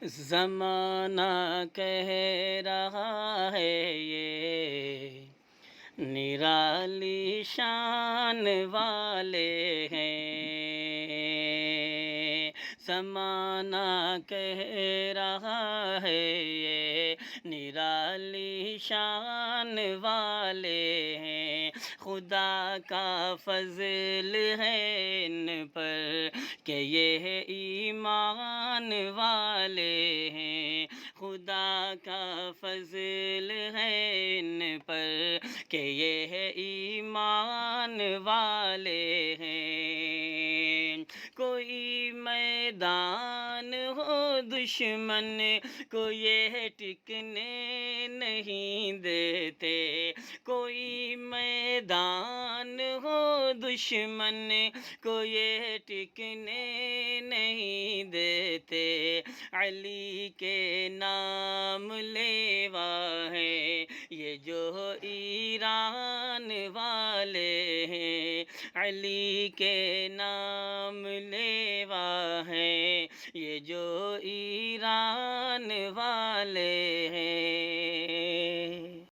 زمانہ کہہ رہا ہے یہ نرالی شان والے ہیں۔ زمانہ کہہ رہا ہے یہ نرالی شان والے ہیں۔ خدا کا فضل ہے ان پر کہ یہ ایمان والے ہیں۔ خدا کا فضل ہے ان پر کہ یہ ایمان والے ہیں۔ کوئی میدان ہو دشمن کو یہ ٹکنے نہیں دیتے۔ کوئی میدان ہو دشمن کو یہ ٹکنے نہیں دیتے۔ علی کے نام لیوا ہے یہ جو ایران والے ہیں۔ علی کے نام لیوا ہے یہ جو ایران والے ہیں۔